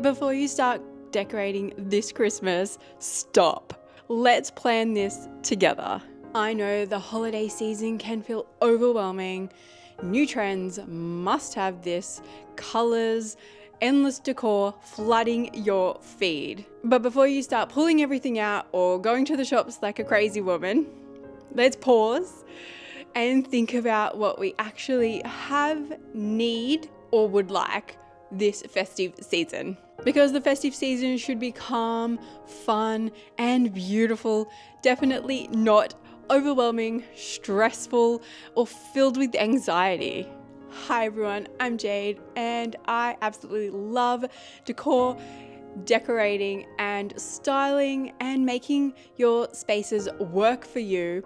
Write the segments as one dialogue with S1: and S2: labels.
S1: Before you start decorating this Christmas, stop. Let's plan this together. I know the holiday season can feel overwhelming. New trends must have this, colors, endless decor flooding your feed. But before you start pulling everything out or going to the shops like a crazy woman, let's pause and think about what we actually have, need, or would like this festive season. Because the festive season should be calm, fun, and beautiful. Definitely not overwhelming, stressful, or filled with anxiety. Hi everyone, I'm Jade, and I absolutely love decor, decorating, and styling, and making your spaces work for you,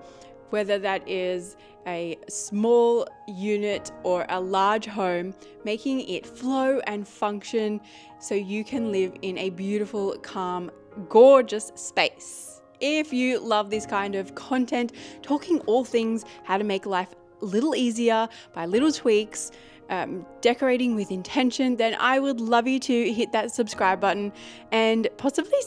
S1: whether that is a small unit or a large home, making it flow and function so you can live in a beautiful, calm, gorgeous space. If you love this kind of content, talking all things how to make life a little easier by little tweaks, decorating with intention, then I would love you to hit that subscribe button and possibly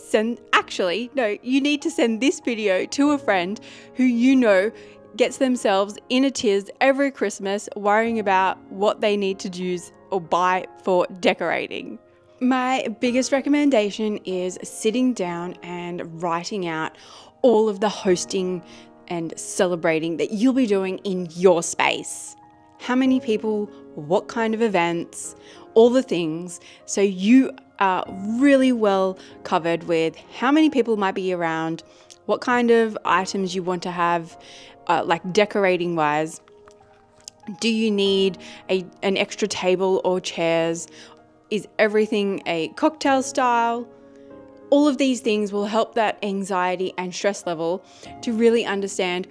S1: you need to send this video to a friend who you know gets themselves in a tiz every Christmas worrying about what they need to use or buy for decorating. My biggest recommendation is sitting down and writing out all of the hosting and celebrating that you'll be doing in your space. How many people, what kind of events, all the things, so you are really well covered with how many people might be around, what kind of items you want to have, like decorating wise. Do you need an extra table or chairs? Is everything a cocktail style? All of these things will help that anxiety and stress level to really understand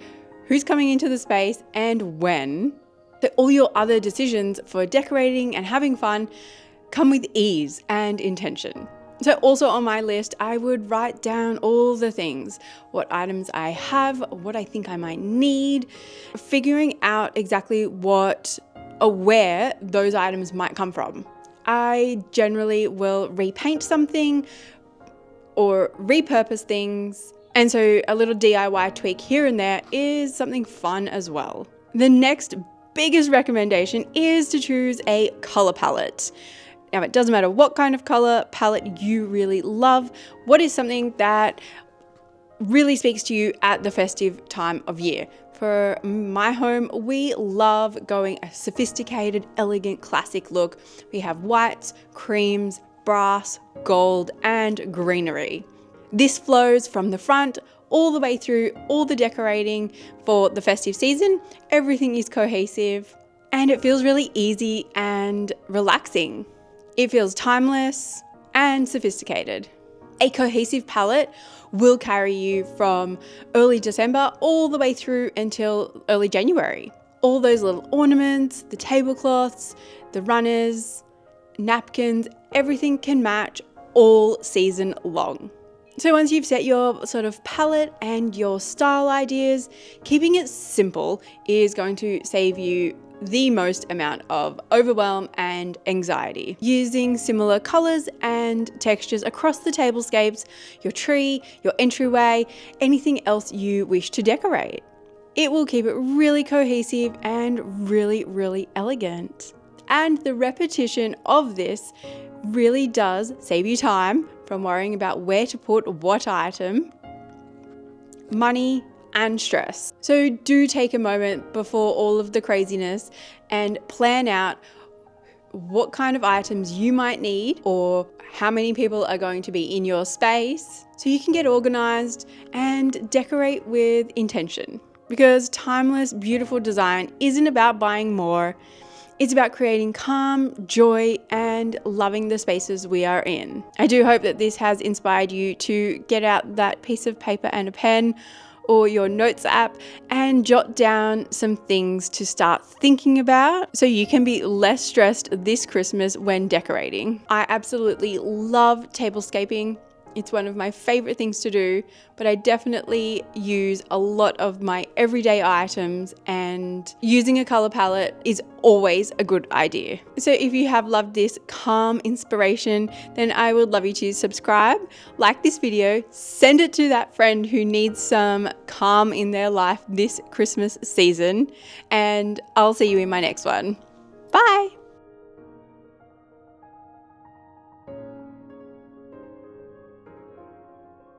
S1: who's coming into the space and when. So all your other decisions for decorating and having fun come with ease and intention. So also on my list, I would write down all the things, what items I have, what I think I might need, figuring out exactly what or where those items might come from. I generally will repaint something or repurpose things, and so a little DIY tweak here and there is something fun as well. The next biggest recommendation is to choose a color palette. Now, it doesn't matter what kind of color palette you really love. What is something that really speaks to you at the festive time of year? For my home, we love going a sophisticated, elegant, classic look. We have whites, creams, brass, gold, and greenery. This flows from the front all the way through all the decorating for the festive season. Everything is cohesive and it feels really easy and relaxing. It feels timeless and sophisticated. A cohesive palette will carry you from early December all the way through until early January. All those little ornaments, the tablecloths, the runners, napkins, everything can match all season long. So once you've set your sort of palette and your style ideas, keeping it simple is going to save you the most amount of overwhelm and anxiety. Using similar colors and textures across the tablescapes, your tree, your entryway, anything else you wish to decorate. It will keep it really cohesive and really, really elegant. And the repetition of this really does save you time from worrying about where to put what item, money, and stress. So do take a moment before all of the craziness and plan out what kind of items you might need or how many people are going to be in your space so you can get organized and decorate with intention. Because timeless, beautiful design isn't about buying more. It's about creating calm, joy, and loving the spaces we are in. I do hope that this has inspired you to get out that piece of paper and a pen or your notes app and jot down some things to start thinking about so you can be less stressed this Christmas when decorating. I absolutely love tablescaping. It's one of my favorite things to do, but I definitely use a lot of my everyday items, and using a color palette is always a good idea. So if you have loved this calm inspiration, then I would love you to subscribe, like this video, send it to that friend who needs some calm in their life this Christmas season, and I'll see you in my next one. Bye!